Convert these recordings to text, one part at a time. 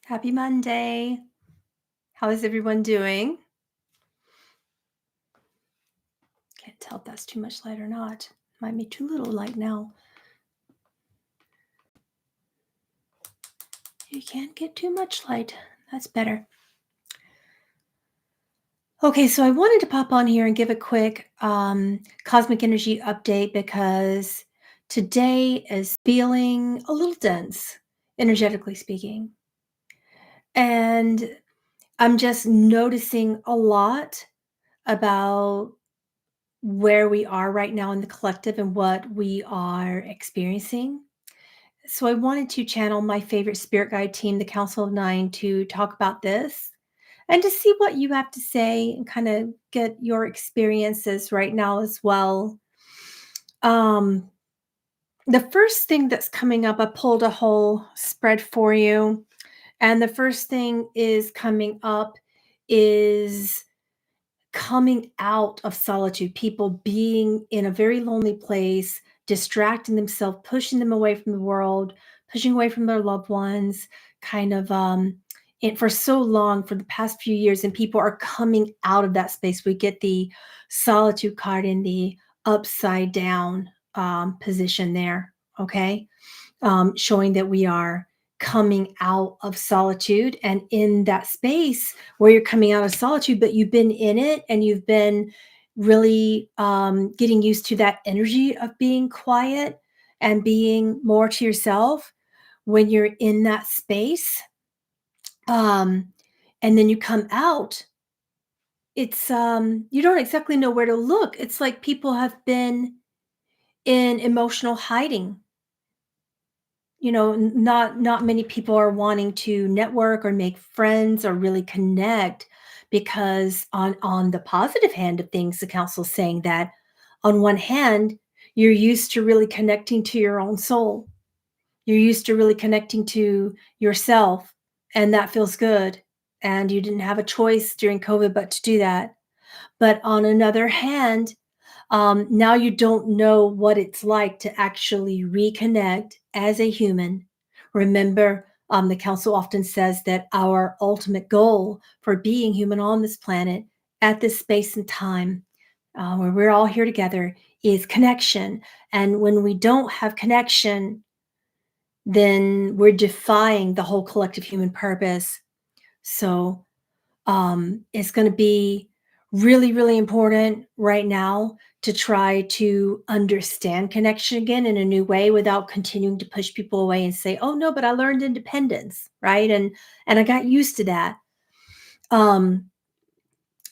Happy Monday. How is everyone doing? Can't tell if that's too much light or not. Might be too little light now. You can't get too much light. That's better. Okay, so I wanted to pop on here and give a quick cosmic energy update because today is feeling a little dense, energetically speaking. And I'm just noticing a lot about where we are right now in the collective and what we are experiencing. So I wanted to channel my favorite spirit guide team, the Council of Nine, to talk about this and to see what you have to say and kind of get your experiences right now as well. Um, the first thing that's coming up, I pulled a whole spread for you. And the first thing is coming up is coming out of solitude, people being in a very lonely place, distracting themselves, pushing them away from the world, pushing away from their loved ones, kind of for so long for the past few years, and people are coming out of that space. We get the solitude card in the upside down position there, okay? Showing that we are coming out of solitude and in that space where you're coming out of solitude, but you've been in it and you've been really getting used to that energy of being quiet and being more to yourself when you're in that space. Um, and then you come out, it's you don't exactly know where to look. It's like people have been in emotional hiding. Not many people are wanting to network or make friends or really connect because on the positive hand of things, the council's saying that on one hand, you're used to really connecting to your own soul. You're used to really connecting to yourself, and that feels good. And you didn't have a choice during COVID but to do that. But on another hand, now you don't know what it's like to actually reconnect as a human. Remember, the council often says that our ultimate goal for being human on this planet at this space and time, where we're all here together, is connection. And when we don't have connection, then we're defying the whole collective human purpose. So it's going to be really, really important right now to try to understand connection again in a new way without continuing to push people away and say, "Oh no, but I learned independence," right? And I got used to that. Um,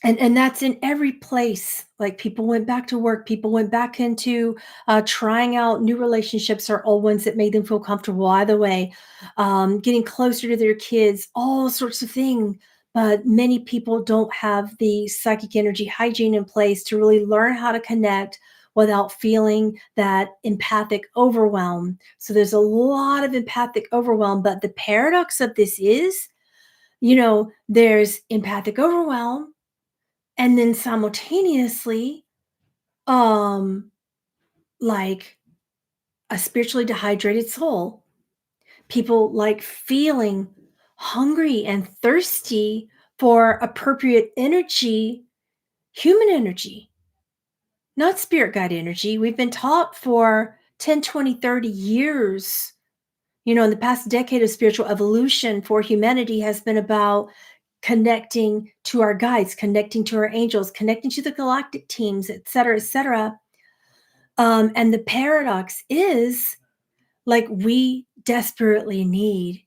and that's in every place. Like people went back to work, people went back into trying out new relationships or old ones that made them feel comfortable. Either way, getting closer to their kids, all sorts of things. But many people don't have the psychic energy hygiene in place to really learn how to connect without feeling that empathic overwhelm. So there's a lot of empathic overwhelm. But the paradox of this is, there's empathic overwhelm, and then simultaneously, um, like a spiritually dehydrated soul, people like feeling hungry and thirsty for appropriate energy, human energy, not spirit guide energy. We've been taught for 10, 20, 30 years, in the past decade of spiritual evolution for humanity has been about connecting to our guides, connecting to our angels, connecting to the galactic teams, et cetera, et cetera. And the paradox is like we desperately need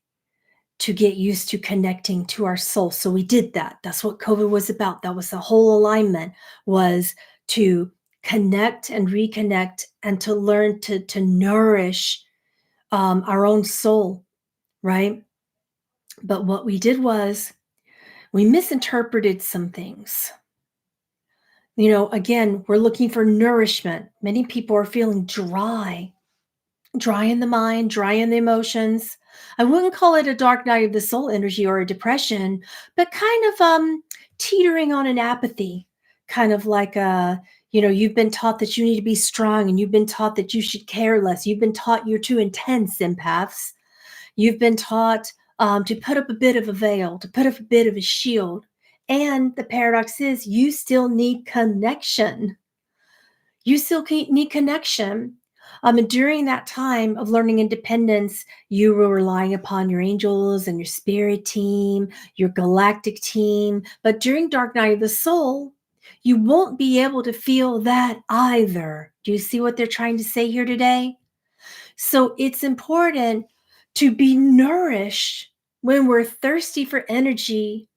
to get used to connecting to our soul. So we did that. That's what COVID was about. That was the whole alignment, was to connect and reconnect and to learn to nourish our own soul, right? But what we did was we misinterpreted some things. Again, we're looking for nourishment. Many people are feeling dry in the mind, dry in the emotions. I wouldn't call it a dark night of the soul energy or a depression, but kind of teetering on an apathy, kind of like you've been taught that you need to be strong and you've been taught that you should care less. You've been taught you're too intense, empaths. You've been taught to put up a bit of a veil, to put up a bit of a shield. And the paradox is you still need connection. You still need connection. And during that time of learning independence, you were relying upon your angels and your spirit team, your galactic team. But during Dark Night of the Soul, you won't be able to feel that either. Do you see what they're trying to say here today? So it's important to be nourished when we're thirsty for energy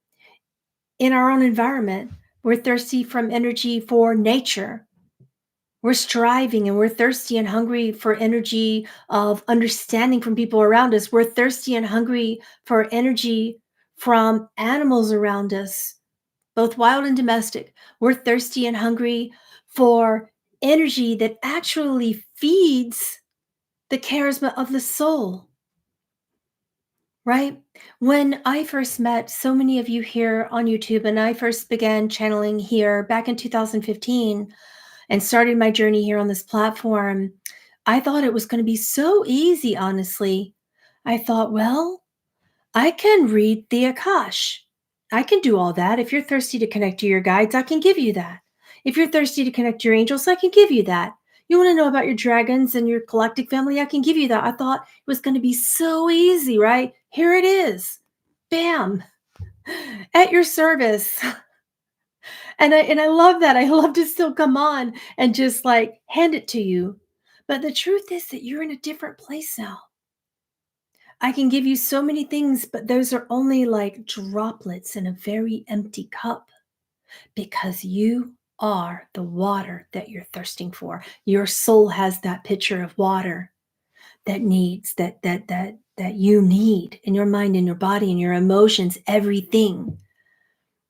in our own environment. We're thirsty from energy for nature. We're striving and we're thirsty and hungry for energy of understanding from people around us. We're thirsty and hungry for energy from animals around us, both wild and domestic. We're thirsty and hungry for energy that actually feeds the charisma of the soul, right? When I first met so many of you here on YouTube and I first began channeling here back in 2015, and started my journey here on this platform, I thought it was going to be so easy, honestly. I thought, well, I can read the Akash. I can do all that. If you're thirsty to connect to your guides, I can give you that. If you're thirsty to connect to your angels, I can give you that. You want to know about your dragons and your galactic family? I can give you that. I thought it was going to be so easy, right? Here it is. Bam. At your service. And I love that. I love to still come on and just like hand it to you. But the truth is that you're in a different place now. I can give you so many things, but those are only like droplets in a very empty cup because you are the water that you're thirsting for. Your soul has that pitcher of water that needs that you need in your mind, in your body, in your emotions, everything,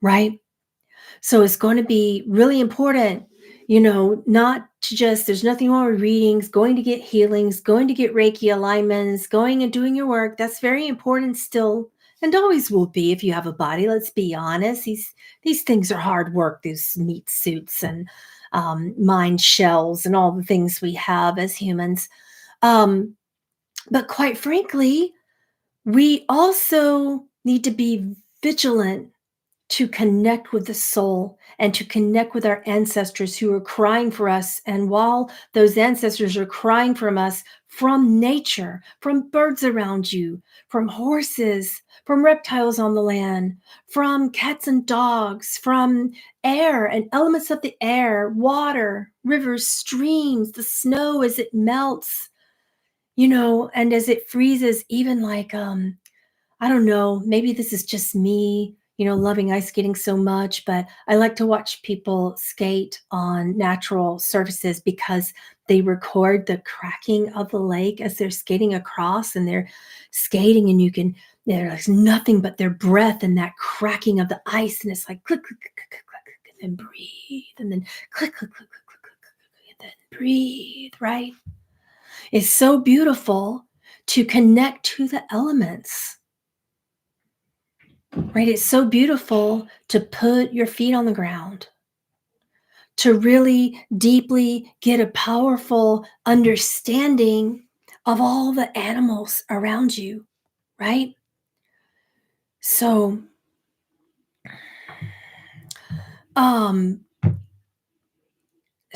right? So it's going to be really important, not to just, there's nothing wrong with readings, going to get healings, going to get Reiki alignments, going and doing your work. That's very important still and always will be if you have a body. Let's be honest. These things are hard work, these meat suits and mind shells and all the things we have as humans. But quite frankly, we also need to be vigilant to connect with the soul and to connect with our ancestors who are crying for us. And while those ancestors are crying from us, from nature, from birds around you, from horses, from reptiles on the land, from cats and dogs, from air and elements of the air, water, rivers, streams, the snow as it melts, and as it freezes, even like I don't know, maybe this is just me, loving ice skating so much, but I like to watch people skate on natural surfaces because they record the cracking of the lake as they're skating across and they're skating and there's nothing but their breath and that cracking of the ice. And it's like click, click, click, click, click, click, and then breathe and then click, click, click, click, click, click, click, and then breathe, right? It's so beautiful to connect to the elements. Right? It's so beautiful to put your feet on the ground, to really deeply get a powerful understanding of all the animals around you, right? So, um,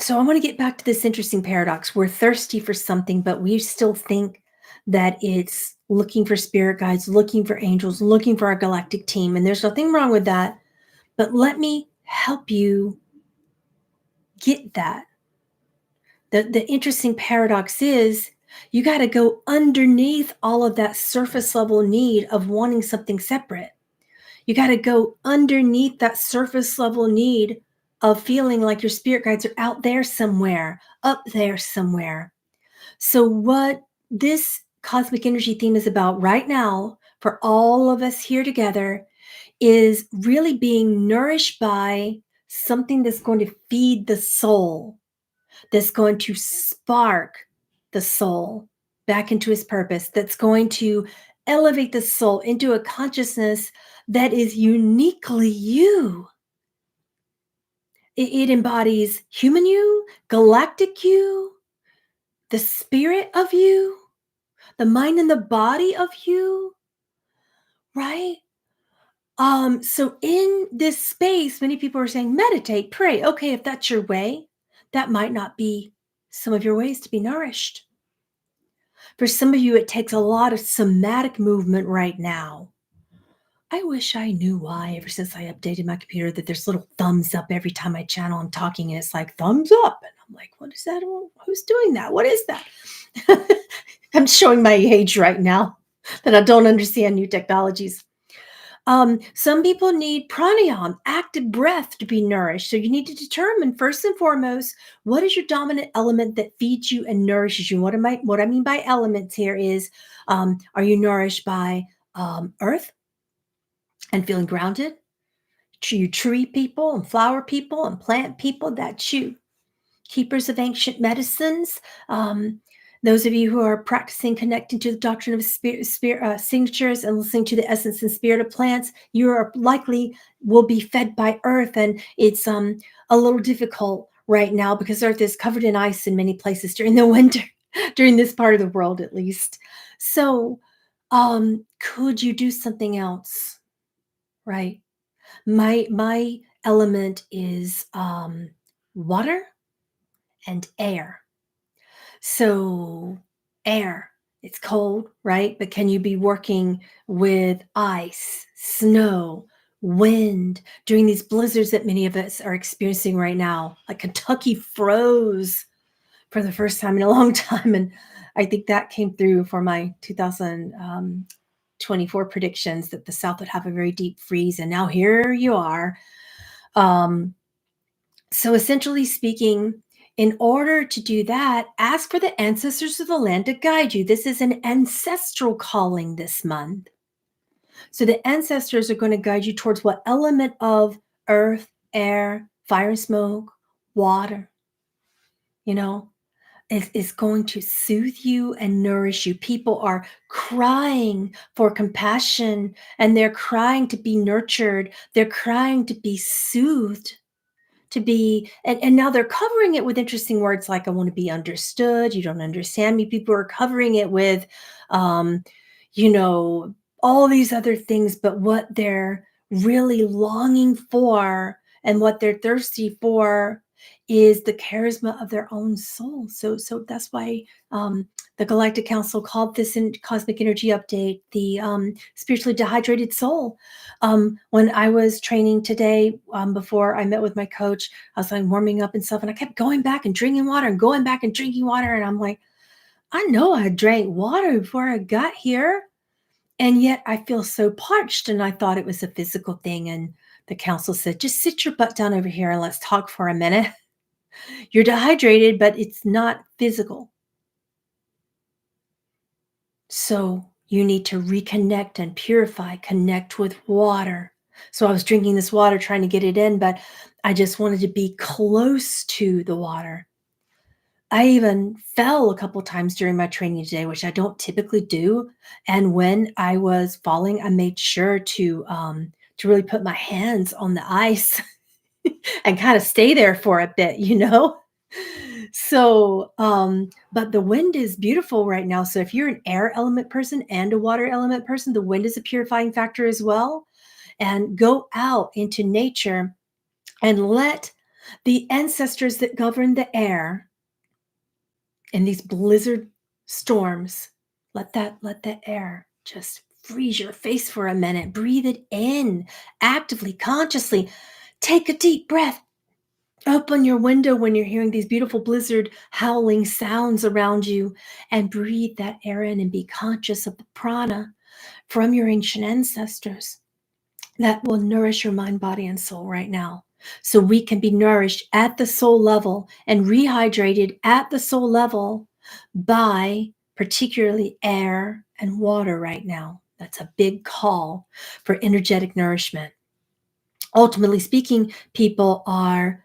so I want to get back to this interesting paradox. We're thirsty for something, but we still think that it's looking for spirit guides, looking for angels, looking for our galactic team. And there's nothing wrong with that. But let me help you get that. The interesting paradox is you got to go underneath all of that surface level need of wanting something separate. You got to go underneath that surface level need of feeling like your spirit guides are out there somewhere, up there somewhere. So what this cosmic energy theme is about right now for all of us here together is really being nourished by something that's going to feed the soul, that's going to spark the soul back into his purpose, that's going to elevate the soul into a consciousness that is uniquely you. It embodies human you, galactic you, the spirit of you, the mind and the body of you, right? So in this space, many people are saying, meditate, pray. Okay, if that's your way, that might not be some of your ways to be nourished. For some of you, it takes a lot of somatic movement right now. I wish I knew why, ever since I updated my computer, that there's little thumbs up every time I channel I'm talking, and it's like thumbs up. And I'm like, what is that? Who's doing that? What is that? I'm showing my age right now that I don't understand new technologies. Some people need pranayama, active breath, to be nourished. So you need to determine first and foremost, what is your dominant element that feeds you and nourishes you? What I mean by elements here is, are you nourished by earth and feeling grounded? You tree people and flower people and plant people, that's you. Keepers of ancient medicines. Um, those of you who are practicing connecting to the doctrine of signatures and listening to the essence and spirit of plants, you are likely will be fed by earth, and it's a little difficult right now because earth is covered in ice in many places during the winter, during this part of the world at least. So, could you do something else? Right. My element is water and air. So, air, it's cold, right? But can you be working with ice, snow, wind during these blizzards that many of us are experiencing right now? Like Kentucky froze for the first time in a long time. And I think that came through for my 2024 predictions that the South would have a very deep freeze. And now here you are. Um, so essentially speaking, in order to do that, ask for the ancestors of the land to guide you. This is an ancestral calling this month. So the ancestors are going to guide you towards what element of earth, air, fire and smoke, water, you know, is going to soothe you and nourish you. People are crying for compassion, and they're crying to be nurtured. They're crying to be soothed, to be, and now they're covering it with interesting words like, I want to be understood, you don't understand me. People are covering it with um you know all these other things, but what they're really longing for and what they're thirsty for is the charisma of their own soul. So that's why the Galactic Council called this in Cosmic Energy Update the spiritually dehydrated soul. When I was training today, before I met with my coach, I was like warming up and stuff, and I kept going back and drinking water and going back and drinking water. And I'm like, I know I drank water before I got here. And yet I feel so parched. And I thought it was a physical thing. And the council said, just sit your butt down over here and let's talk for a minute. You're dehydrated, but it's not physical. So you need to reconnect and purify, connect with water. So I was drinking this water, trying to get it in, but I just wanted to be close to the water. I even fell a couple times during my training today, which I don't typically do. And when I was falling, I made sure to really put my hands on the ice and kind of stay there for a bit, you know? So, but the wind is beautiful right now. So if you're an air element person and a water element person, the wind is a purifying factor as well. And go out into nature and let the ancestors that govern the air in these blizzard storms, let the air just freeze your face for a minute. Breathe it in actively, consciously. Take a deep breath. Open your window when you're hearing these beautiful blizzard howling sounds around you, and breathe that air in and be conscious of the prana from your ancient ancestors that will nourish your mind, body, and soul right now. So we can be nourished at the soul level and rehydrated at the soul level by particularly air and water right now. That's a big call for energetic nourishment. Ultimately speaking, people are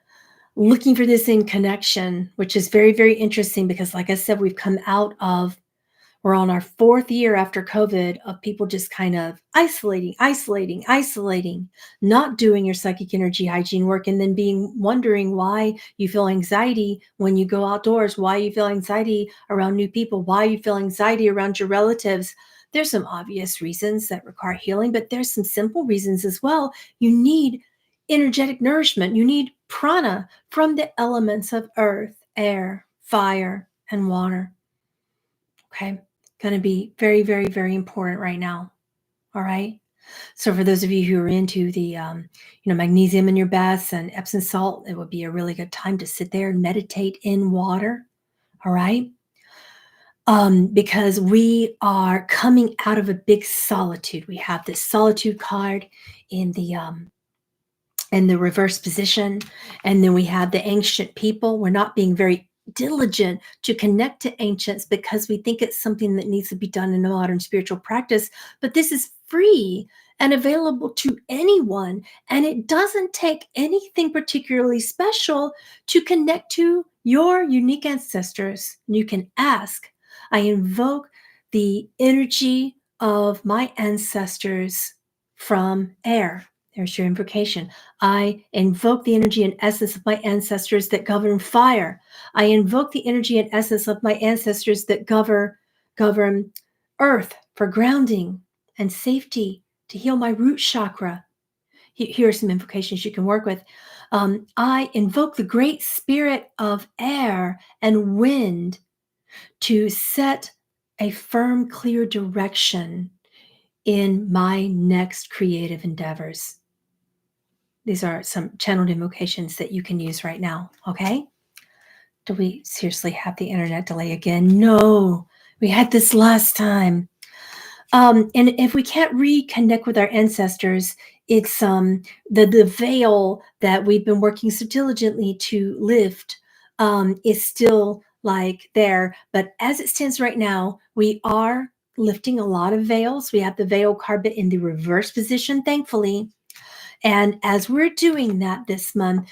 looking for this in connection, which is very, very interesting because, like I said, we're on our fourth year after COVID of people just kind of isolating, not doing your psychic energy hygiene work, and then wondering why you feel anxiety when you go outdoors, why you feel anxiety around new people, why you feel anxiety around your relatives. There's some obvious reasons that require healing, but there's some simple reasons as well. You need energetic nourishment. You need prana from the elements of earth, air, fire, and water. Okay. Going to be very, very, very important right now. All right. So for those of you who are into the, magnesium in your baths and Epsom salt, it would be a really good time to sit there and meditate in water. All right. Because we are coming out of a big solitude. We have this solitude card in the reverse position, and then we have the ancient people. We're not being very diligent to connect to ancients because we think it's something that needs to be done in a modern spiritual practice, but this is free and available to anyone, and it doesn't take anything particularly special to connect to your unique ancestors. You can ask. I invoke the energy of my ancestors from air. There's your invocation. I invoke the energy and essence of my ancestors that govern fire. I invoke the energy and essence of my ancestors that govern earth for grounding and safety, to heal my root chakra. Here are some invocations you can work with. I invoke the great spirit of air and wind to set a firm, clear direction in my next creative endeavors. These are some channeled invocations that you can use right now, okay? Do we seriously have the internet delay again? No, we had this last time. And if we can't reconnect with our ancestors, it's the veil that we've been working so diligently to lift is still like there. But as it stands right now, we are lifting a lot of veils. We have the veil card in the reverse position, thankfully. And as we're doing that this month,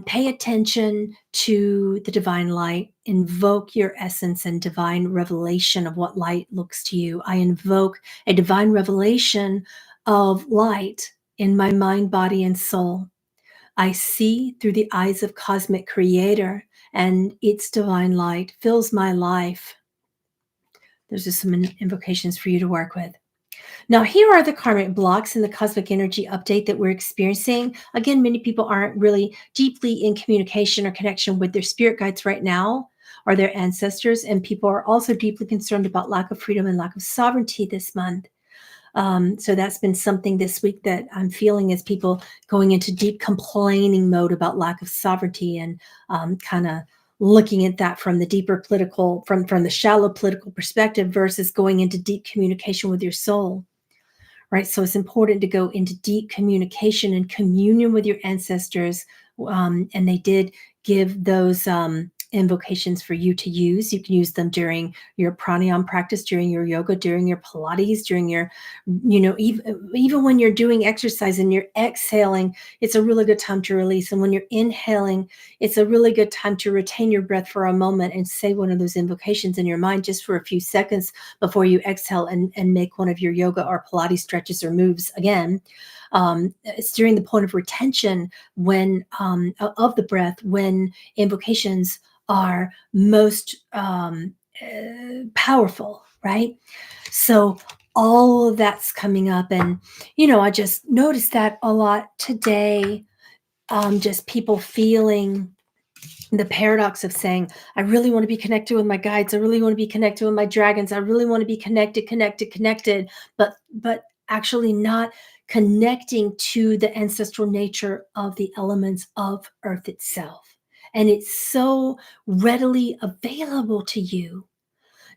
pay attention to the divine light. Invoke your essence and divine revelation of what light looks to you. I invoke a divine revelation of light in my mind, body, and soul. I see through the eyes of cosmic creator, and its divine light fills my life. There's just some invocations for you to work with. Now, here are the karmic blocks in the cosmic energy update that we're experiencing. Again, many people aren't really deeply in communication or connection with their spirit guides right now or their ancestors, and people are also deeply concerned about lack of freedom and lack of sovereignty this month. So that's been something this week that I'm feeling as people going into deep complaining mode about lack of sovereignty and kind of looking at that from the deeper political, from the shallow political perspective versus going into deep communication with your soul. Right. So it's important to go into deep communication and communion with your ancestors. And they did give those invocations for you to use. You can use them during your pranayama practice, during your yoga, during your Pilates, during your, even when you're doing exercise and you're exhaling, it's a really good time to release. And when you're inhaling, it's a really good time to retain your breath for a moment and say one of those invocations in your mind just for a few seconds before you exhale and make one of your yoga or Pilates stretches or moves again. It's during the point of retention when of the breath, when invocations are most powerful, right? So all of that's coming up. And, I just noticed that a lot today. Just people feeling the paradox of saying, I really want to be connected with my guides. I really want to be connected with my dragons. I really want to be connected, but actually not connecting to the ancestral nature of the elements of Earth itself. And it's so readily available to you.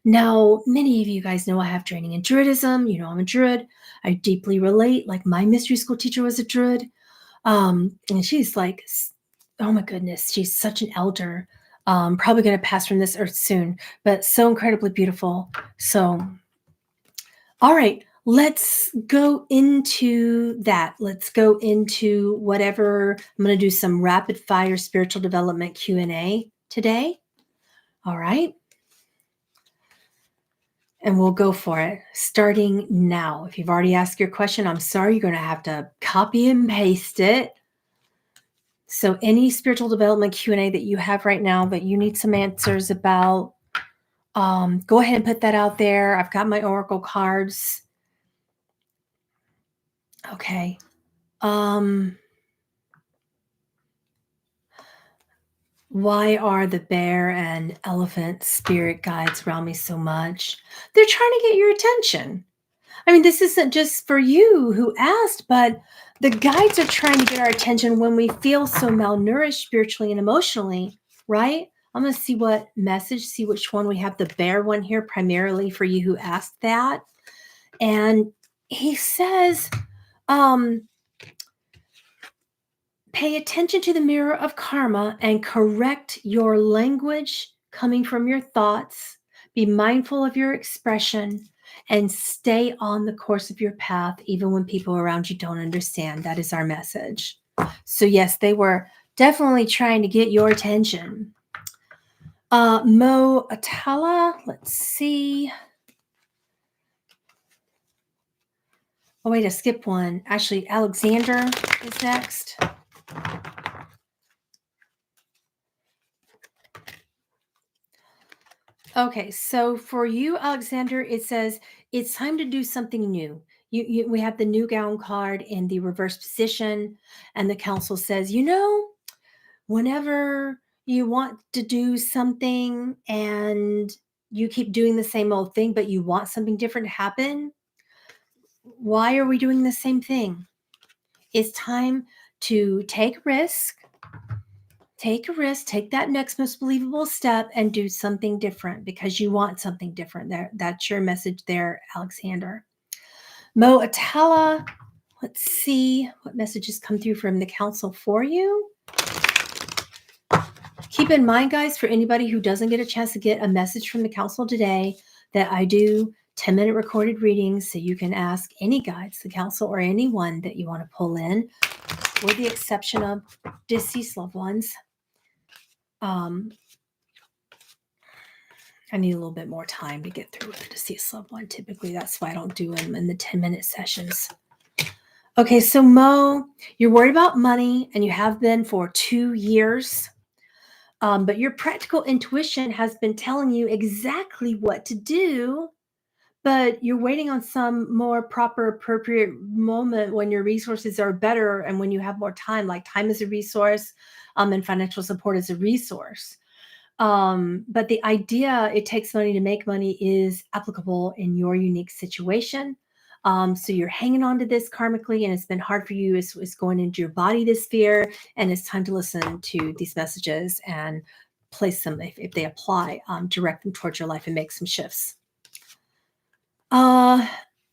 Now, many of you guys know I have training in Druidism. I'm a Druid. I deeply relate. Like my mystery school teacher was a Druid. And she's like, oh my goodness, she's such an elder. Probably going to pass from this earth soon, but so incredibly beautiful. So, all right, let's go into that. Let's go into whatever. I'm going to do some rapid fire spiritual development Q&A today. All right. And we'll go for it starting now. If you've already asked your question, I'm sorry, you're going to have to copy and paste it. So any spiritual development Q&A that you have right now that you need some answers about, Go ahead and put that out there. I've got my oracle cards. Okay. Why are the bear and elephant spirit guides around me so much? They're trying to get your attention. I mean, this isn't just for you who asked, but the guides are trying to get our attention when we feel so malnourished spiritually and emotionally, right? I'm going to see what message, see which one we have. The bear one here, primarily for you who asked that. And he says, um, pay attention to the mirror of karma and correct your language coming from your thoughts. Be mindful of your expression and stay on the course of your path, even when people around you don't understand. That is our message. So, yes, they were definitely trying to get your attention. Mo Atala, let's see. Oh, wait, I skipped one. Actually, Alexander is next. Okay, so for you, Alexander, it says it's time to do something new. We have the new gown card in the reverse position, and the council says, whenever you want to do something and you keep doing the same old thing, but you want something different to happen, why are we doing the same thing? It's time to take risk, take a risk, take that next most believable step and do something different because you want something different. That's your message there, Alexander. Mo Atala, let's see what messages come through from the council for you. Keep in mind, guys, for anybody who doesn't get a chance to get a message from the council today, that I do 10-minute recorded readings so you can ask any guides, the council, or anyone that you want to pull in, with the exception of deceased loved ones. I need a little bit more time to get through with the deceased loved one. Typically, that's why I don't do them in the 10-minute sessions. Okay, so Mo, you're worried about money, and you have been for 2 years. But your practical intuition has been telling you exactly what to do, but you're waiting on some more proper, appropriate moment when your resources are better and when you have more time. Like, time is a resource, and financial support is a resource. But the idea it takes money to make money is applicable in your unique situation. So you're hanging on to this karmically, and it's been hard for you. It's going into your body, this fear, and it's time to listen to these messages and place them, if they apply, direct them towards your life and make some shifts.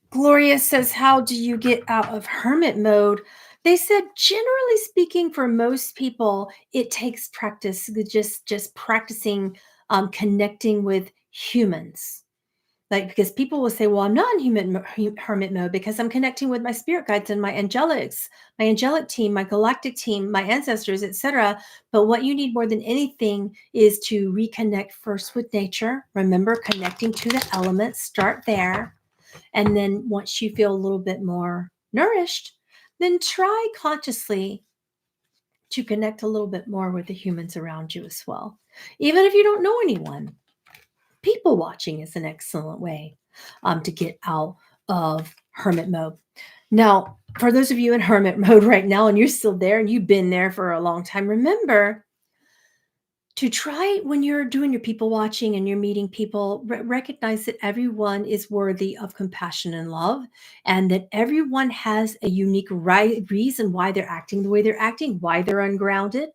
Gloria says, how do you get out of hermit mode? They said, generally speaking, for most people, it takes practice, just practicing connecting with humans. Like, because people will say, well, I'm not in hermit mode because I'm connecting with my spirit guides and my angelics, my angelic team, my galactic team, my ancestors, etc. But what you need more than anything is to reconnect first with nature. Remember, connecting to the elements, start there. And then once you feel a little bit more nourished, then try consciously to connect a little bit more with the humans around you as well. Even if you don't know anyone, people watching is an excellent way to get out of hermit mode. Now, for those of you in hermit mode right now and you're still there and you've been there for a long time, remember to try, when you're doing your people watching and you're meeting people, recognize that everyone is worthy of compassion and love, and that everyone has a unique reason why they're acting the way they're acting, why they're ungrounded,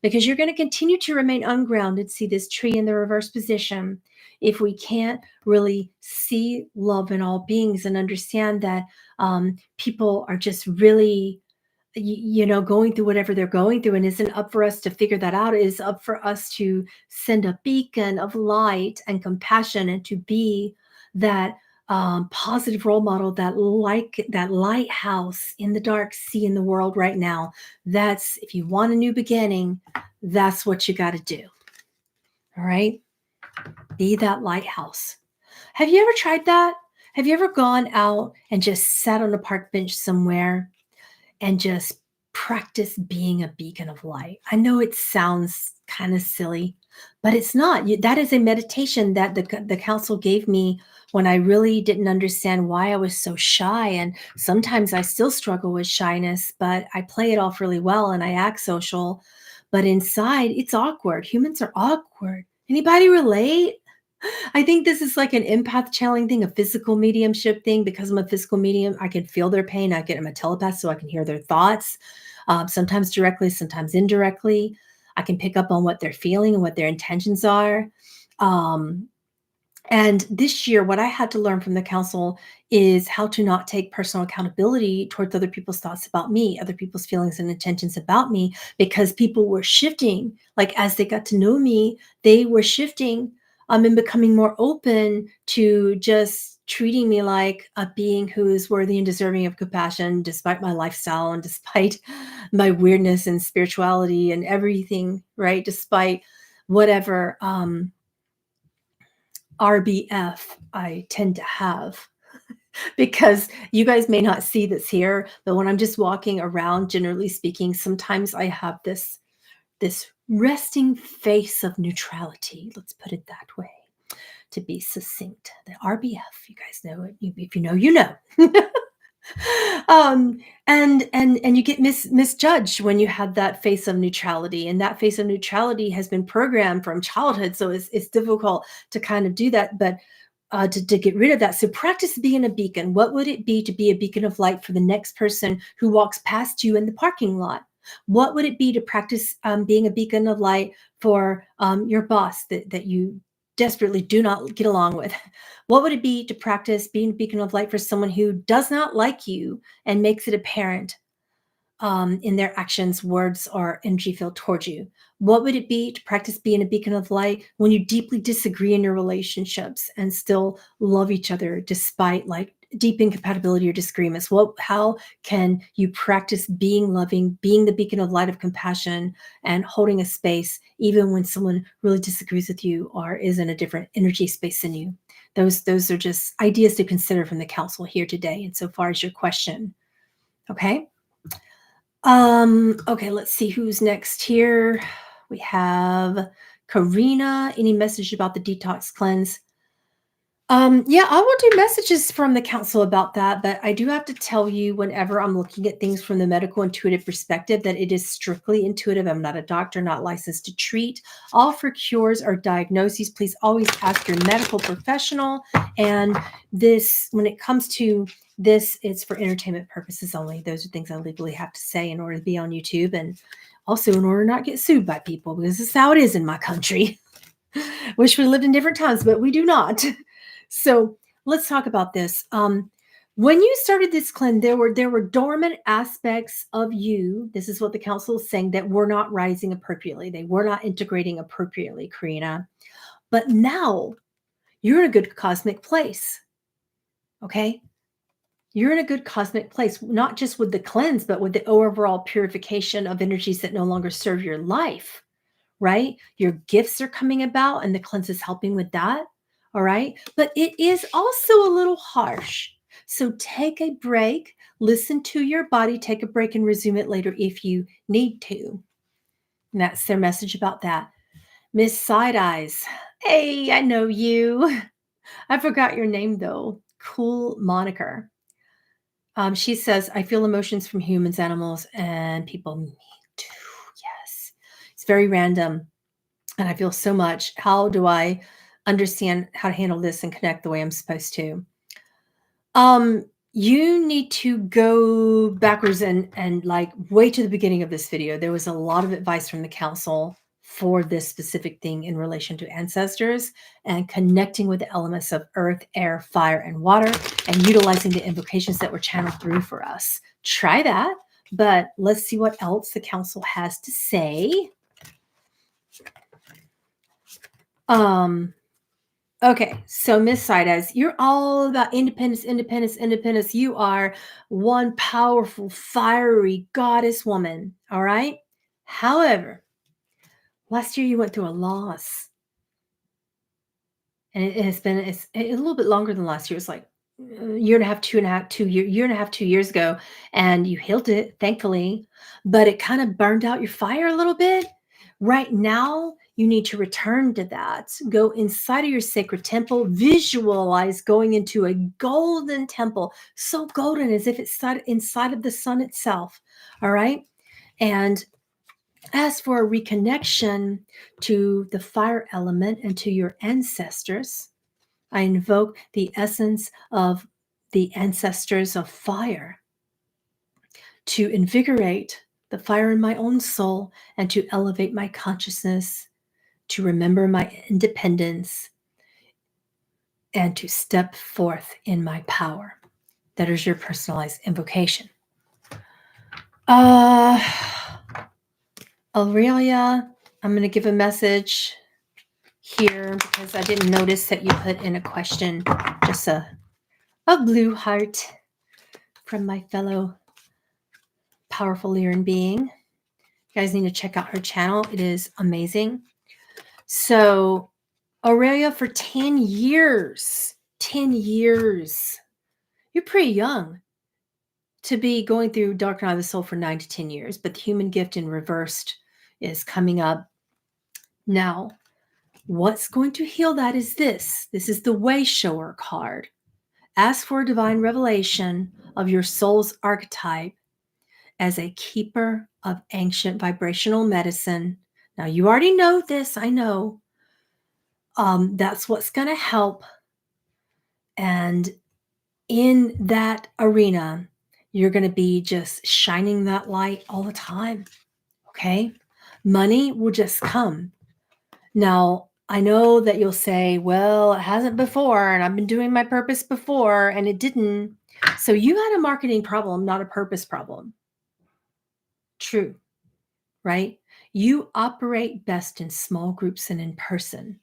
because you're going to continue to remain ungrounded. See this tree in the reverse position. If we can't really see love in all beings and understand that people are just really going through whatever they're going through, and isn't up for us to figure that out. It is up for us to send a beacon of light and compassion, and to be that positive role model, that lighthouse in the dark sea in the world right now. That's, if you want a new beginning, that's what you got to do. All right, be that lighthouse. Have you ever tried that? Have you ever gone out and just sat on a park bench somewhere and just practice being a beacon of light? I know it sounds kind of silly, But it's not. That is a meditation that the council gave me when I really didn't understand why I was so shy. And sometimes I still struggle with shyness, but I play it off really well and I act social. But inside, it's awkward. Humans are awkward. Anybody relate? I think this is like an empath channeling thing, a physical mediumship thing. Because I'm a physical medium, I can feel their pain. I'm a telepath, so I can hear their thoughts, sometimes directly, sometimes indirectly. I can pick up on what they're feeling and what their intentions are. Um, and this year, what I had to learn from the council is how to not take personal accountability towards other people's thoughts about me, other people's feelings and intentions about me, because people were shifting. Like as they got to know me, they were shifting and becoming more open to just treating me like a being who is worthy and deserving of compassion, despite my lifestyle and despite my weirdness and spirituality and everything, right? Despite whatever RBF I tend to have. Because you guys may not see this here, but when I'm just walking around, generally speaking, sometimes I have this resting face of neutrality. Let's put it that way to be succinct. The RBF, you guys know it. If you know, you know. um and you get misjudged when you have that face of neutrality, and that face of neutrality has been programmed from childhood, so it's difficult to kind of do that. But to get rid of that, so practice being a beacon. What would it be to be a beacon of light for the next person who walks past you in the parking lot? What would it be to practice being a beacon of light for your boss that you desperately do not get along with? What would it be to practice being a beacon of light for someone who does not like you and makes it apparent in their actions, words, or energy field towards you? What would it be to practice being a beacon of light when you deeply disagree in your relationships and still love each other despite like deep incompatibility or disagreements? How can you practice being loving, being the beacon of light of compassion, and holding a space even when someone really disagrees with you or is in a different energy space than you? Those are just ideas to consider from the council here today. And so far as your question, okay. Okay, let's see who's next here. We have Karina. Any message about the detox cleanse? Yeah, I will do messages from the council about that, but I do have to tell you, whenever I'm looking at things from the medical intuitive perspective, that it is strictly intuitive. I'm not a doctor, not licensed to treat. All for cures or diagnoses, please always ask your medical professional. And this, when it comes to this, it's for entertainment purposes only. Those are things I legally have to say in order to be on YouTube, and also in order to not get sued by people, because this is how it is in my country. Wish we lived in different times, but we do not. So let's talk about this. When you started this cleanse, there were dormant aspects of you. This is what the council is saying, that were not rising appropriately. They were not integrating appropriately, Karina. But now you're in a good cosmic place. Okay. You're in a good cosmic place, not just with the cleanse, but with the overall purification of energies that no longer serve your life, right? Your gifts are coming about and the cleanse is helping with that. All right. But it is also a little harsh. So take a break, listen to your body, take a break and resume it later if you need to. And that's their message about that. Miss Side Eyes. Hey, I know you. I forgot your name though. Cool moniker. She says, I feel emotions from humans, animals, and people. Me too. Yes. It's very random. And I feel so much. How do I understand how to handle this and connect the way I'm supposed to? You need to go backwards and like way to the beginning of this video. There was a lot of advice from the council for this specific thing in relation to ancestors and connecting with the elements of earth, air, fire, and water, and utilizing the invocations that were channeled through for us. Try that, but let's see what else the council has to say. Okay, so Miss Sidez, you're all about independence, independence, independence. You are one powerful, fiery goddess woman, all right? However, last year you went through a loss. And it's a little bit longer than last year. It's like a year and a half, 2 years ago, and you healed it, thankfully, but it kind of burned out your fire a little bit. Right now, you need to return to that. Go inside of your sacred temple, visualize going into a golden temple, so golden as if it's inside of the sun itself. All right. And ask for a reconnection to the fire element and to your ancestors. I invoke the essence of the ancestors of fire to invigorate the fire in my own soul and to elevate my consciousness, to remember my independence, and to step forth in my power. That is your personalized invocation. Aurelia, I'm going to give a message here because I didn't notice that you put in a question, just a blue heart from my fellow powerful Lyran being. You guys need to check out her channel. It is amazing. So Aurelia, for 10 years, you're pretty young to be going through Dark Night of the Soul for 9 to 10 years, but the human gift in reversed is coming up now. What's going to heal that is this. This is the Way Shower card. Ask for a divine revelation of your soul's archetype as a keeper of ancient vibrational medicine. Now, you already know this, I know. That's what's going to help. And in that arena, you're going to be just shining that light all the time. Okay? Money will just come. Now, I know that you'll say, well, it hasn't before, and I've been doing my purpose before, and it didn't. So you had a marketing problem, not a purpose problem. True, right? You operate best in small groups and in person.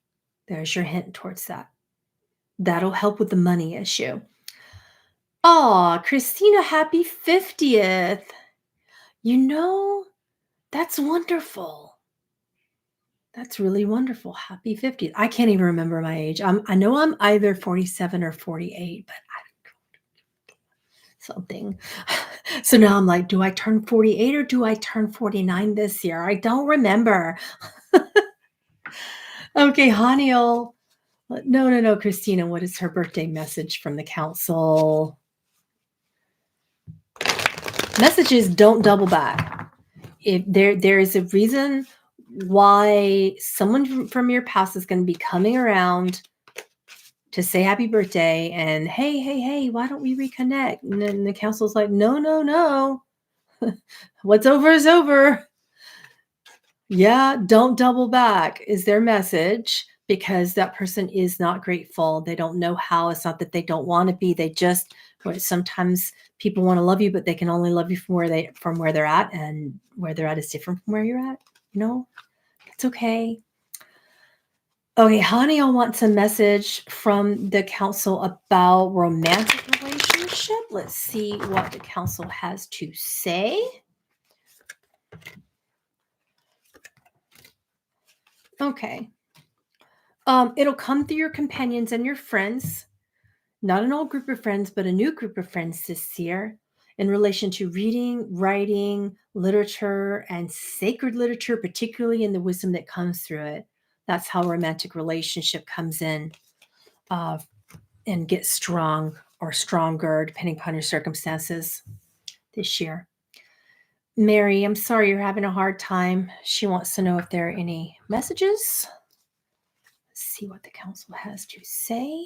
There's your hint towards that. That'll help with the money issue. Oh, Christina, happy 50th. You know, that's wonderful. That's really wonderful. Happy 50th. I can't even remember my age. I know I'm either 47 or 48, but I don't know something. So now I'm like, do I turn 48 or do I turn 49 this year? I don't remember. Okay, Haniel. No, Christina. What is her birthday message from the council? Messages don't double back. If there is a reason why someone from your past is going to be coming around to say happy birthday and hey, why don't we reconnect? And then the council's like, no. What's over is over. Yeah, don't double back is their message, because that person is not grateful. They don't know how. It's not that they don't want to be. They just, sometimes people want to love you, but they can only love you from where they're at, and where they're at is different from where you're at. You know, it's okay. Okay, Hania wants a message from the council about romantic relationship. Let's see what the council has to say. Okay. It'll come through your companions and your friends. Not an old group of friends, but a new group of friends this year, in relation to reading, writing, literature, and sacred literature, particularly in the wisdom that comes through it. That's how romantic relationship comes in and gets strong or stronger, depending upon your circumstances this year. Mary, I'm sorry you're having a hard time. She wants to know if there are any messages. Let's see what the council has to say.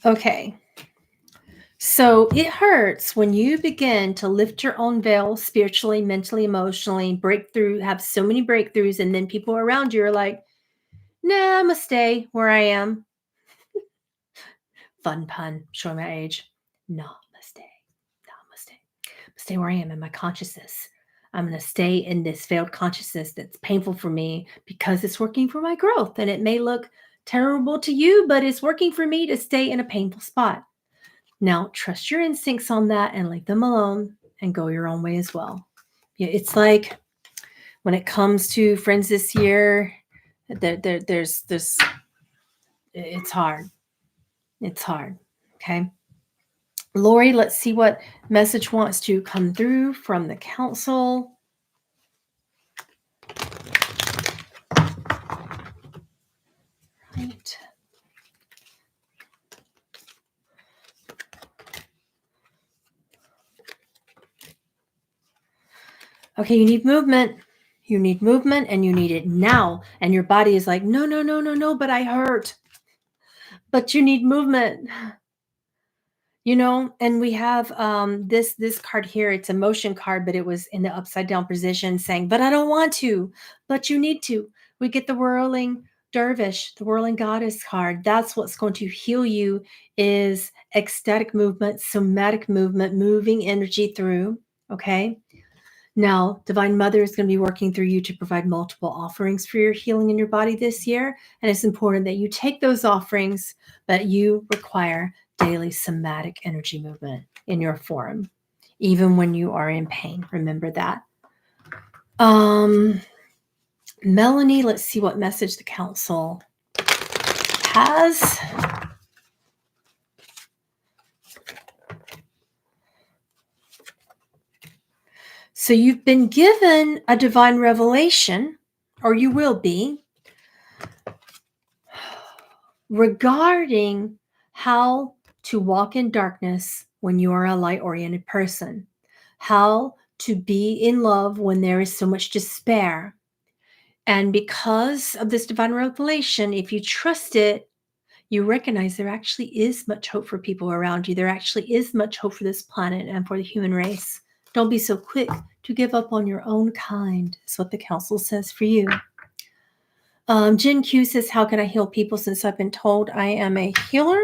Okay. So it hurts when you begin to lift your own veil spiritually, mentally, emotionally, have so many breakthroughs, and then people around you are like, nah, I'm gonna stay where I am. Fun pun, showing my age. No, I'm gonna stay. Stay where I am in my consciousness. I'm gonna stay in this veiled consciousness that's painful for me because it's working for my growth. And it may look terrible to you, but it's working for me to stay in a painful spot. Now, trust your instincts on that and leave them alone and go your own way as well. Yeah, it's like when it comes to friends this year, there's it's hard. It's hard. Okay. Lori, let's see what message wants to come through from the council. Right. Okay, you need movement. You need movement and you need it now. And your body is like, no, no, no, no, no, but I hurt. But you need movement. And we have this card here. It's a motion card, but it was in the upside down position saying, but I don't want to, but you need to. We get the whirling dervish, the whirling goddess card. That's what's going to heal you is ecstatic movement, somatic movement, moving energy through. Okay. Now, Divine Mother is going to be working through you to provide multiple offerings for your healing in your body this year. And it's important that you take those offerings, but you require daily somatic energy movement in your form, even when you are in pain. Remember that. Melanie, let's see what message the council has. So you've been given a divine revelation, or you will be, regarding how to walk in darkness when you are a light-oriented person, how to be in love when there is so much despair. And because of this divine revelation, if you trust it, you recognize there actually is much hope for people around you. There actually is much hope for this planet and for the human race. Don't be so quick to give up on your own kind, is what the council says for you. Jen Q says, how can I heal people since I've been told I am a healer?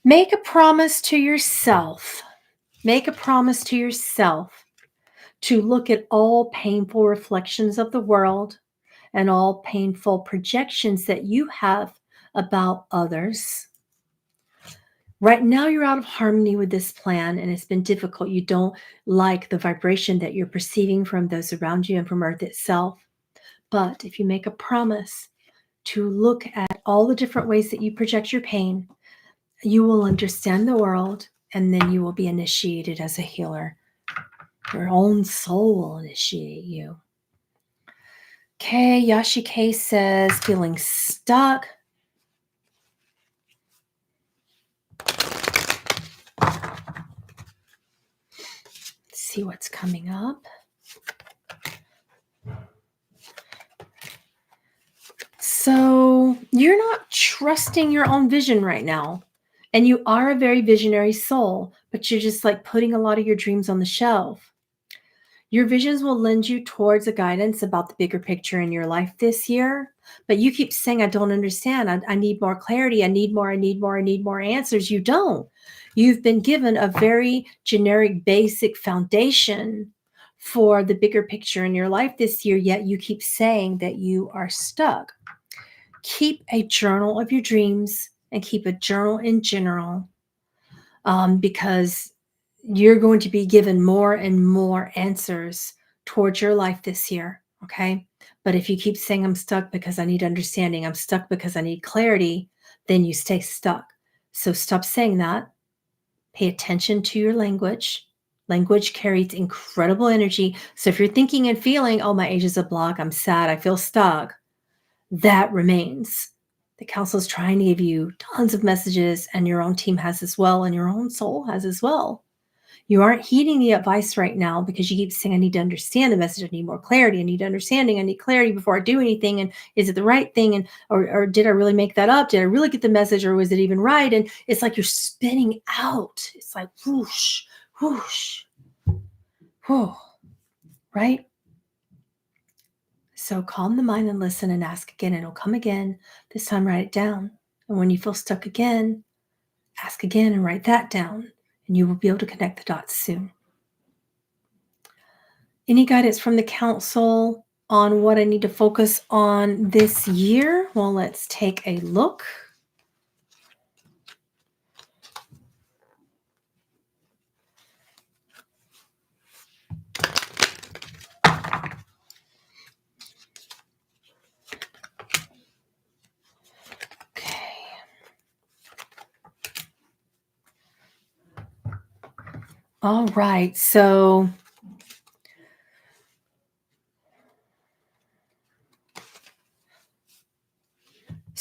Make a promise to yourself. Make a promise to yourself to look at all painful reflections of the world and all painful projections that you have about others. Right now, you're out of harmony with this plan and it's been difficult. You don't like the vibration that you're perceiving from those around you and from Earth itself. But if you make a promise to look at all the different ways that you project your pain, you will understand the world, and then you will be initiated as a healer. Your own soul will initiate you. Okay, Yashi K says, feeling stuck. Let's see what's coming up. So you're not trusting your own vision right now. And you are a very visionary soul, but you're just like putting a lot of your dreams on the shelf. Your visions will lend you towards a guidance about the bigger picture in your life this year. But you keep saying, I don't understand. I need more clarity. I need more answers. You don't. You've been given a very generic, basic foundation for the bigger picture in your life this year, yet you keep saying that you are stuck. Keep a journal of your dreams and keep a journal in general, because you're going to be given more and more answers towards your life this year. Okay. But if you keep saying, I'm stuck because I need understanding, I'm stuck because I need clarity, then you stay stuck. So stop saying that. Pay attention to your language. Language carries incredible energy. So if you're thinking and feeling, oh, my age is a block, I'm sad, I feel stuck, that remains. The council is trying to give you tons of messages, and your own team has as well, and your own soul has as well. You aren't heeding the advice right now because you keep saying, I need to understand the message. I need more clarity. I need understanding. I need clarity before I do anything. And is it the right thing? And or did I really make that up? Did I really get the message, or was it even right? And it's like you're spinning out. It's like whoosh, whoosh, whoo, right? So calm the mind and listen and ask again. It'll come again. This time, write it down. And when you feel stuck again, ask again and write that down. And you will be able to connect the dots soon. Any guidance from the council on what I need to focus on this year? Well, let's take a look. All right. So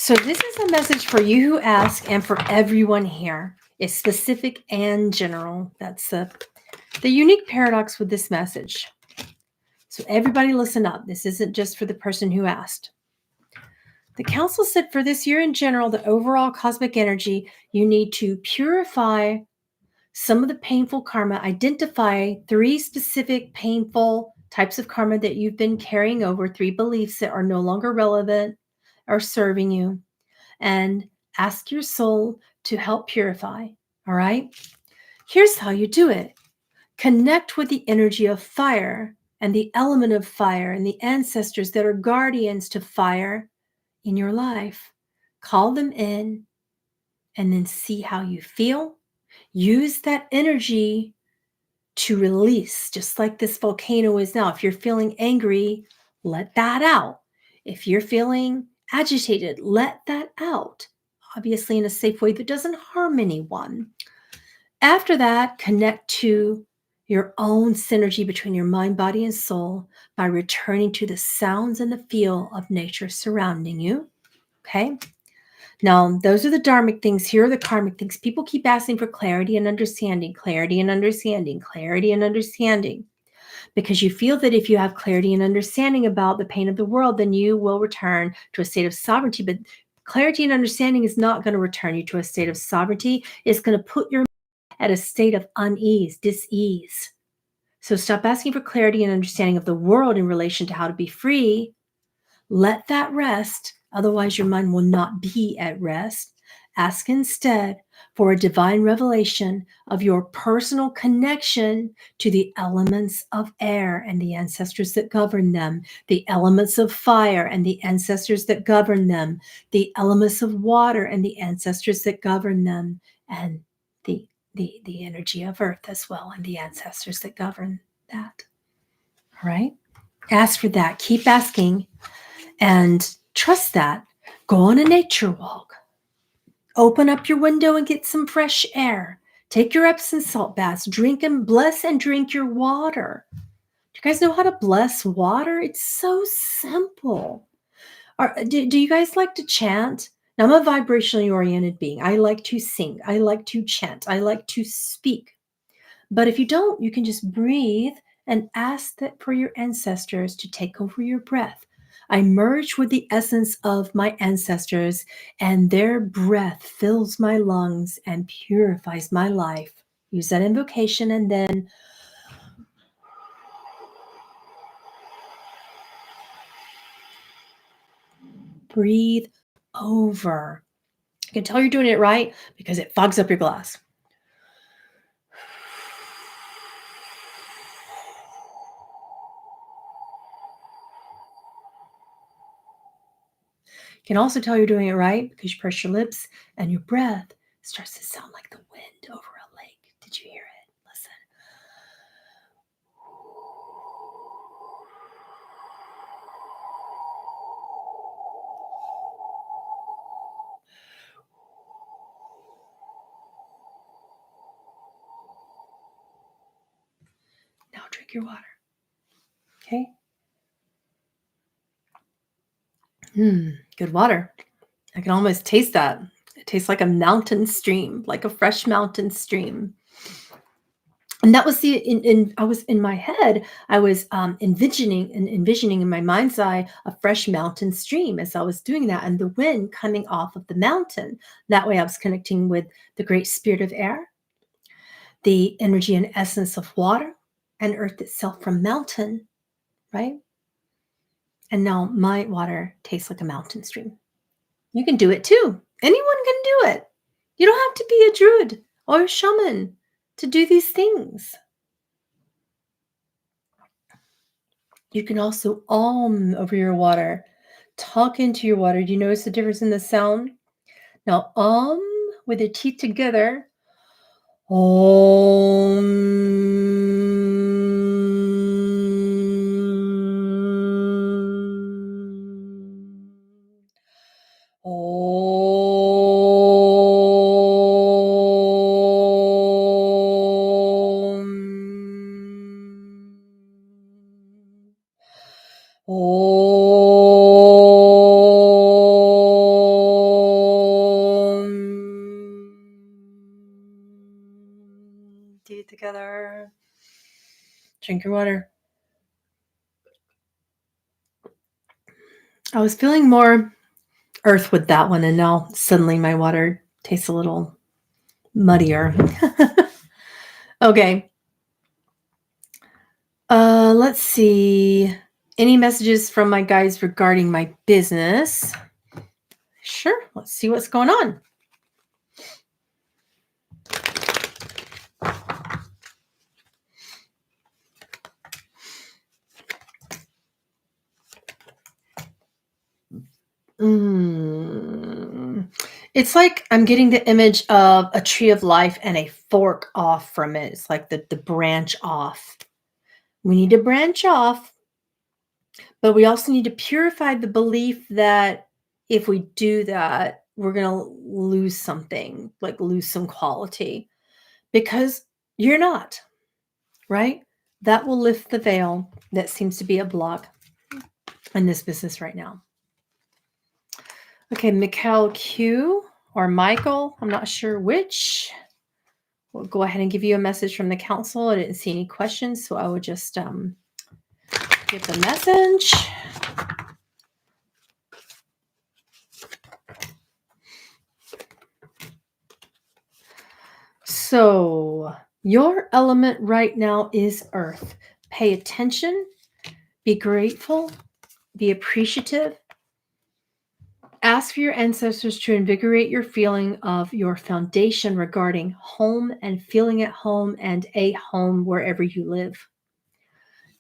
this is a message for you who ask and for everyone here. It's specific and general. That's the unique paradox with this message. So everybody listen up. This isn't just for the person who asked. The council said for this year in general, the overall cosmic energy, you need to purify some of the painful karma, identify 3 specific painful types of karma that you've been carrying over, 3 beliefs that are no longer relevant or serving you, and ask your soul to help purify. All right? Here's how you do it. Connect with the energy of fire and the element of fire and the ancestors that are guardians to fire in your life. Call them in and then see how you feel. Use that energy to release, just like this volcano is now. If you're feeling angry, let that out. If you're feeling agitated, let that out. Obviously, in a safe way that doesn't harm anyone. After that, connect to your own synergy between your mind, body, and soul by returning to the sounds and the feel of nature surrounding you. Okay? Now, those are the dharmic things. Here are the karmic things. People keep asking for clarity and understanding, clarity and understanding, clarity and understanding, because you feel that if you have clarity and understanding about the pain of the world, then you will return to a state of sovereignty. But clarity and understanding is not going to return you to a state of sovereignty. It's going to put your at a state of unease, dis-ease. So stop asking for clarity and understanding of the world in relation to how to be free. Let that rest. Otherwise, your mind will not be at rest. Ask instead for a divine revelation of your personal connection to the elements of air and the ancestors that govern them, the elements of fire and the ancestors that govern them, the elements of water and the ancestors that govern them, and the energy of earth as well and the ancestors that govern that. All right? Ask for that. Keep asking and trust that. Go on a nature walk. Open up your window and get some fresh air. Take your Epsom salt baths. Drink and bless and drink your water. Do you guys know how to bless water? It's so simple. Do you guys like to chant? Now, I'm a vibrationally oriented being. I like to sing. I like to chant. I like to speak. But if you don't, you can just breathe and ask that for your ancestors to take over your breath. I merge with the essence of my ancestors, and their breath fills my lungs and purifies my life. Use that invocation and then breathe over. You can tell you're doing it right because it fogs up your glass. You can also tell you're doing it right because you press your lips and your breath starts to sound like the wind over a lake. Did you hear it? Listen. Now drink your water. Okay? Good water. I can almost taste that. It tastes like a mountain stream, like a fresh mountain stream. And that was I was in my head, I was envisioning in my mind's eye a fresh mountain stream as I was doing that, and the wind coming off of the mountain. That way I was connecting with the great spirit of air, the energy and essence of water, and earth itself from mountain, right? And now my water tastes like a mountain stream. You can do it too. Anyone can do it. You don't have to be a druid or a shaman to do these things. You can also over your water. Talk into your water. Do you notice the difference in the sound? Now, with your teeth together. Teeth together. Drink your water. I was feeling more earth with that one, and now suddenly my water tastes a little muddier. Okay. Let's see. Any messages from my guides regarding my business? Sure. Let's see what's going on. It's like I'm getting the image of a tree of life and a fork off from it. It's like the branch off. We need to branch off, but we also need to purify the belief that if we do that, we're going to lose something, like lose some quality, because you're not, right? That will lift the veil that seems to be a block in this business right now. Okay, Mikhail Q or Michael, I'm not sure which. We'll go ahead and give you a message from the council. I didn't see any questions, so I would just give the message. So your element right now is earth. Pay attention, be grateful, be appreciative. Ask for your ancestors to invigorate your feeling of your foundation regarding home and feeling at home and a home wherever you live.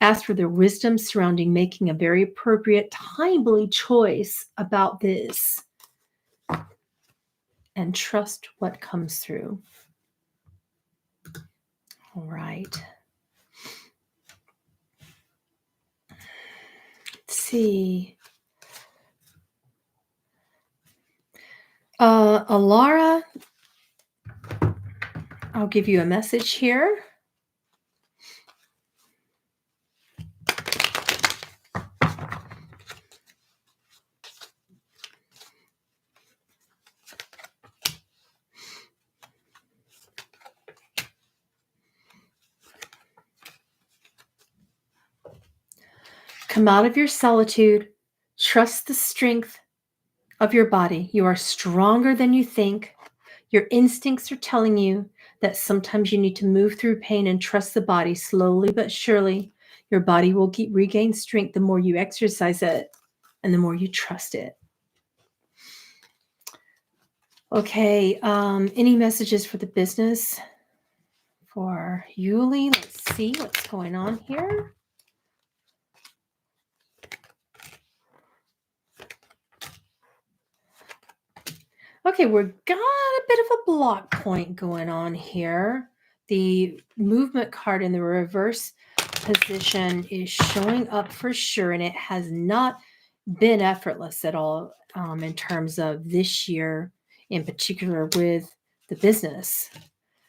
Ask for their wisdom surrounding making a very appropriate, timely choice about this. And trust what comes through. All right. Let's see. Alara, I'll give you a message here. Come out of your solitude. Trust the strength of your body. You are stronger than you think. Your instincts are telling you that sometimes you need to move through pain and trust the body slowly but surely. Your body will regain strength the more you exercise it and the more you trust it. Okay, any messages for the business for Yuli? Let's see what's going on here. Okay, we've got a bit of a block point going on here. The movement card in the reverse position is showing up for sure, and it has not been effortless at all in terms of this year, in particular with the business.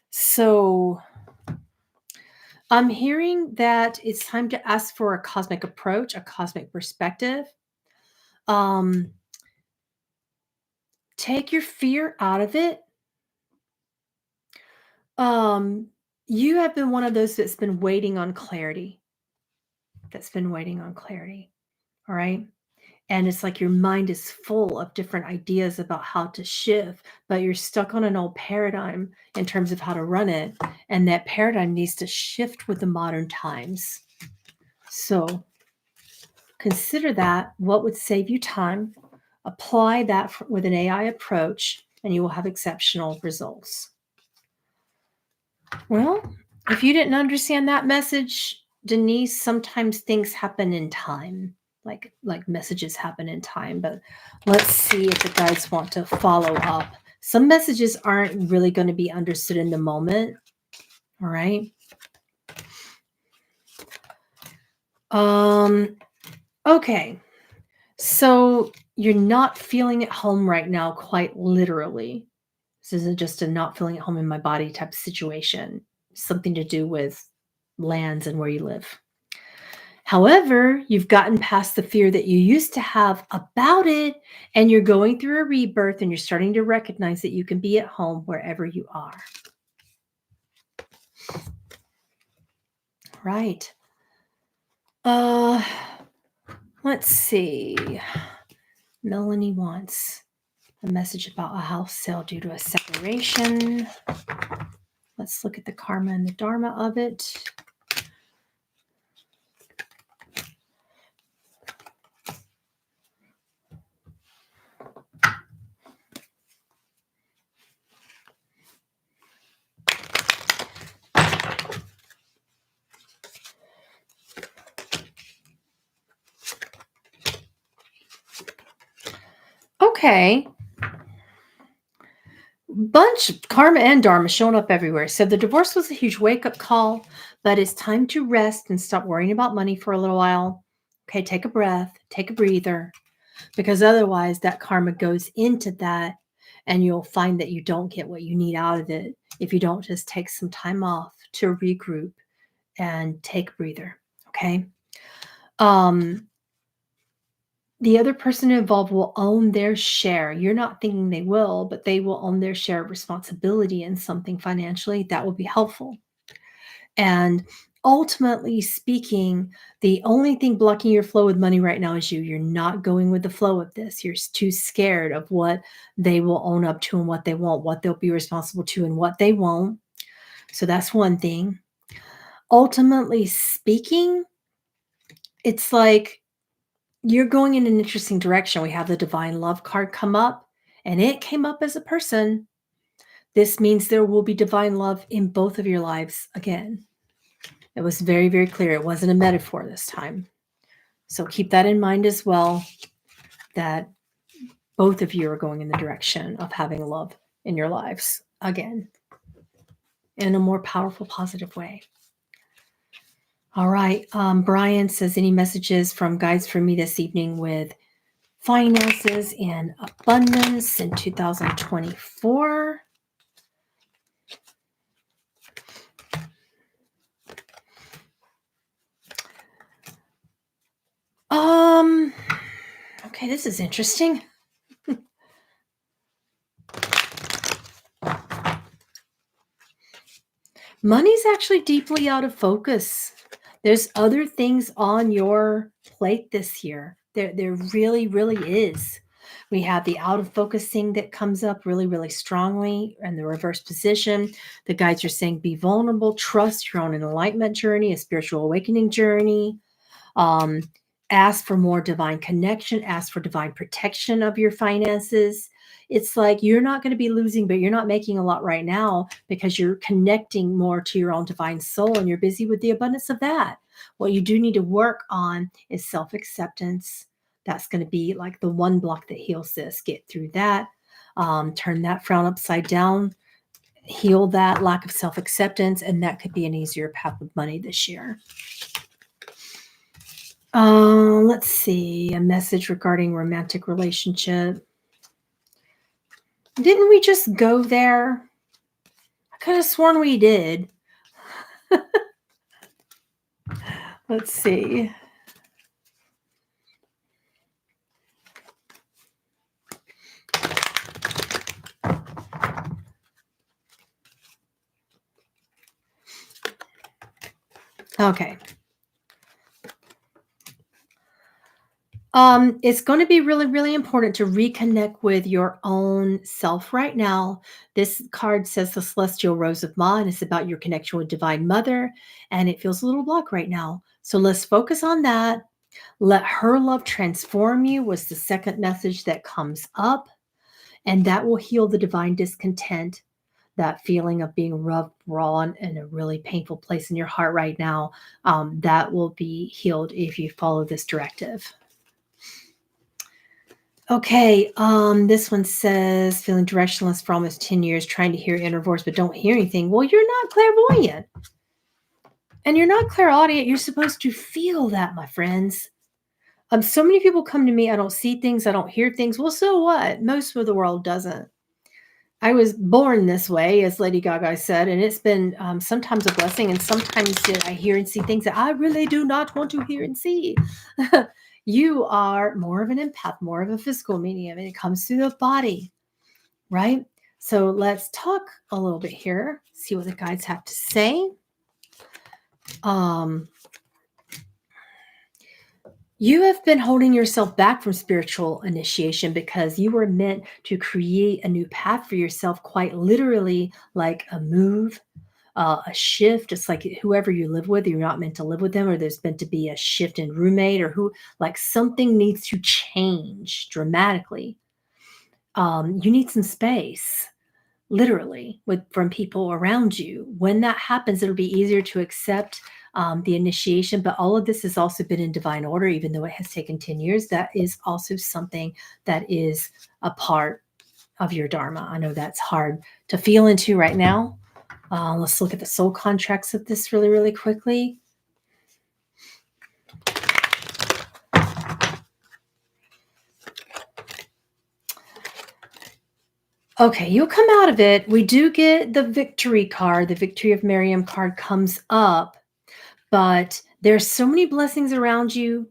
So I'm hearing that it's time to ask for a cosmic approach, a cosmic perspective. Take your fear out of it. You have been one of those that's been waiting on clarity. All right. And it's like your mind is full of different ideas about how to shift, but you're stuck on an old paradigm in terms of how to run it. And that paradigm needs to shift with the modern times. So consider that. What would save you time? Apply that with an AI approach, and you will have exceptional results. Well, if you didn't understand that message, Denise, sometimes things happen in time, like messages happen in time. But let's see if the guides want to follow up. Some messages aren't really going to be understood in the moment. All right. Okay. So you're not feeling at home right now, quite literally. This isn't just a not feeling at home in my body type of situation. Something to do with lands and where you live. However, you've gotten past the fear that you used to have about it, and you're going through a rebirth and you're starting to recognize that you can be at home wherever you are. Right. Uh, let's see. Melanie wants a message about a house sale due to a separation. Let's look at the karma and the dharma of it. Okay. Bunch of karma and dharma showing up everywhere. So the divorce was a huge wake-up call, but it's time to rest and stop worrying about money for a little while. Okay, take a breath, take a breather, because otherwise that karma goes into that and you'll find that you don't get what you need out of it if you don't just take some time off to regroup and take a breather. Okay. Um, the other person involved will own their share. You're not thinking they will, but they will own their share of responsibility in something financially that will be helpful. And ultimately speaking, the only thing blocking your flow with money right now is you. You're not going with the flow of this. You're too scared of what they will own up to and what they won't, what they'll be responsible to and what they won't. So that's one thing. Ultimately speaking, it's like you're going in an interesting direction. We have the divine love card come up, and it came up as a person. This means there will be divine love in both of your lives again. It was very, very clear. It wasn't a metaphor this time. So keep that in mind as well, that both of you are going in the direction of having love in your lives again in a more powerful, positive way. All right. Brian says, any messages from guides for me this evening with finances and abundance in 2024? Okay, this is interesting. Money's actually deeply out of focus. There's other things on your plate this year. There really, really is. We have the out of focusing that comes up really, really strongly in the reverse position. The guides are saying be vulnerable, trust your own enlightenment journey, a spiritual awakening journey. Um, ask for more divine connection, ask for divine protection of your finances. It's like you're not going to be losing, but you're not making a lot right now because you're connecting more to your own divine soul and you're busy with the abundance of that. What you do need to work on is self acceptance. That's going to be like the one block that heals this. Get through that, turn that frown upside down, heal that lack of self acceptance, and that could be an easier path with money this year. Let's see. A message regarding romantic relationship. Didn't we just go there? I could have sworn we did. Let's see. Okay. It's going to be really, really important to reconnect with your own self right now. This card says the Celestial Rose of Ma, and it's about your connection with Divine Mother, and it feels a little blocked right now. So let's focus on that. Let her love transform you was the second message that comes up, and that will heal the divine discontent, that feeling of being rubbed raw in a really painful place in your heart right now. That will be healed if you follow this directive. Okay, this one says, feeling directionless for almost 10 years, trying to hear inner voice, but don't hear anything. Well, you're not clairvoyant. And you're not clairaudient. You're supposed to feel that, my friends. So many people come to me, I don't see things, I don't hear things. Well, so what? Most of the world doesn't. I was born this way, as Lady Gaga said, and it's been sometimes a blessing, and sometimes I hear and see things that I really do not want to hear and see. You are more of an empath, more of a physical medium, and it comes through the body, right? So let's talk a little bit here, see what the guides have to say. You have been holding yourself back from spiritual initiation because you were meant to create a new path for yourself, quite literally, like a move, a shift. It's like whoever you live with, you're not meant to live with them, or there's meant to be a shift in roommate, or who, like something needs to change dramatically. You need some space, literally, from people around you. When that happens, it'll be easier to accept the initiation. But all of this has also been in divine order, even though it has taken 10 years. That is also something that is a part of your Dharma. I know that's hard to feel into right now. Let's look at the soul contracts of this really, really quickly. Okay, you'll come out of it. We do get the victory card. The Victory of Miriam card comes up, but there's so many blessings around you.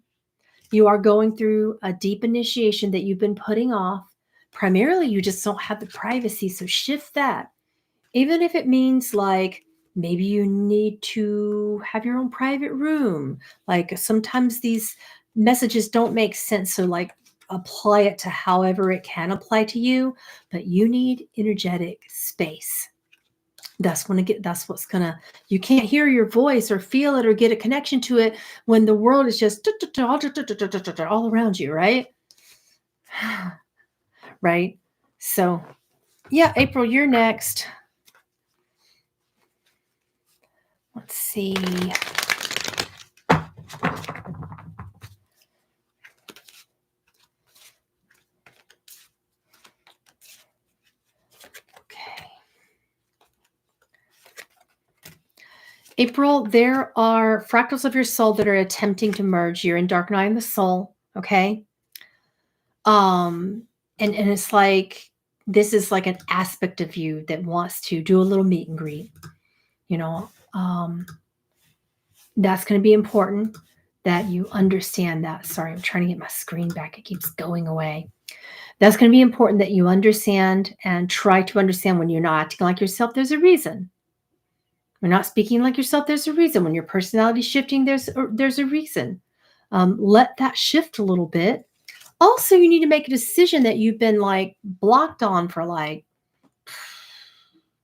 You are going through a deep initiation that you've been putting off. Primarily, you just don't have the privacy, so shift that. Even if it means like maybe you need to have your own private room. Like sometimes these messages don't make sense, so like apply it to however it can apply to you, but you need energetic space. That's what's gonna, you can't hear your voice or feel it or get a connection to it when the world is just all around you, right? Right? So yeah, April, you're next. Let's see. April, there are fractals of your soul that are attempting to merge. You're in dark night of the soul, okay? And it's like this is like an aspect of you that wants to do a little meet and greet, you know. That's going to be important that you understand that. Sorry, I'm trying to get my screen back. It keeps going away. That's going to be important that you understand and try to understand when you're not acting like yourself, there's a reason. We're not speaking like yourself, there's a reason. When your personality is shifting, there's a reason. Let that shift a little bit. Also, you need to make a decision that you've been like blocked on for like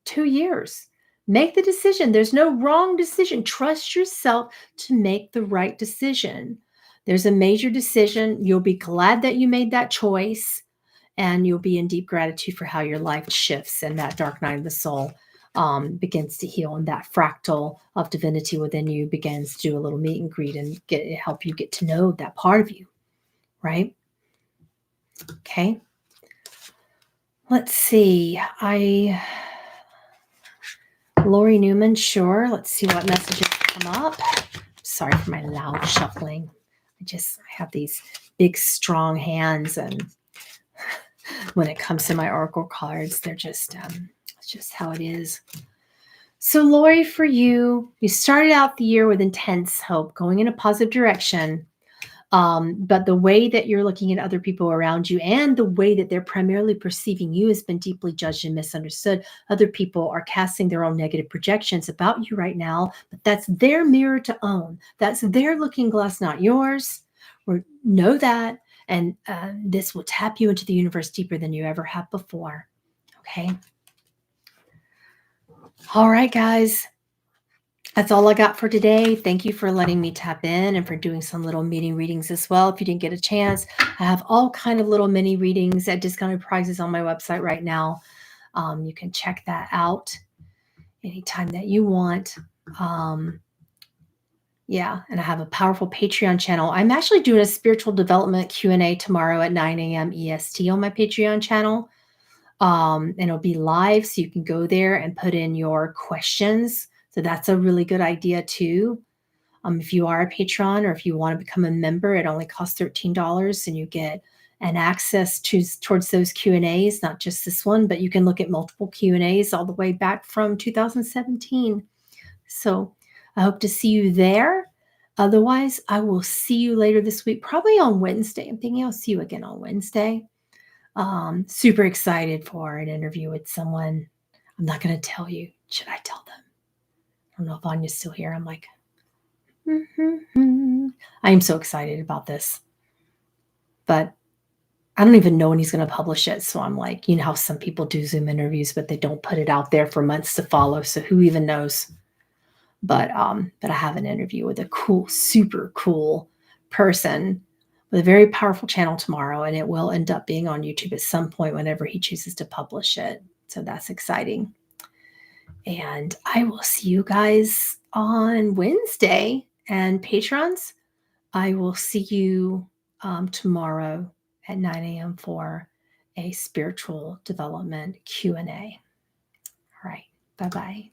2 years. Make the decision. There's no wrong decision. Trust yourself to make the right decision. There's a major decision. You'll be glad that you made that choice, and you'll be in deep gratitude for how your life shifts and that dark night of the soul begins to heal, and that fractal of divinity within you begins to do a little meet and greet and help you get to know that part of you, right? Okay. Let's see. Lori Newman, sure. Let's see what messages come up. Sorry for my loud shuffling. I have these big, strong hands, and when it comes to my oracle cards, they're just it's just how it is. So Lori, for you started out the year with intense hope, going in a positive direction. But the way that you're looking at other people around you and the way that they're primarily perceiving you has been deeply judged and misunderstood. Other people are casting their own negative projections about you right now, but that's their mirror to own. That's their looking glass, not yours. Or know that. And this will tap you into the universe deeper than you ever have before. Okay. All right, guys. That's all I got for today. Thank you for letting me tap in and for doing some little mini readings as well. If you didn't get a chance, I have all kind of little mini readings at discounted prices on my website right now. You can check that out anytime that you want. Yeah, and I have a powerful Patreon channel. I'm actually doing a spiritual development Q&A tomorrow at 9 a.m. EST on my Patreon channel. And it'll be live, so you can go there and put in your questions. So that's a really good idea too. If you are a patron or if you want to become a member, it only costs $13 and you get and access towards those Q&As, not just this one, but you can look at multiple Q&As all the way back from 2017. So I hope to see you there. Otherwise, I will see you later this week, probably on Wednesday. I'm thinking I'll see you again on Wednesday. Super excited for an interview with someone. I'm not going to tell you. Should I tell them? I don't know if Anya's still here. I'm like, I am so excited about this. But I don't even know when he's going to publish it. So I'm like, you know how some people do Zoom interviews, but they don't put it out there for months to follow. So who even knows? But I have an interview with a cool, super cool person with a very powerful channel tomorrow, and it will end up being on YouTube at some point whenever he chooses to publish it. So that's exciting. And I will see you guys on Wednesday. And patrons, I will see you tomorrow at 9 a.m. for a spiritual development Q&A. All right. Bye-bye.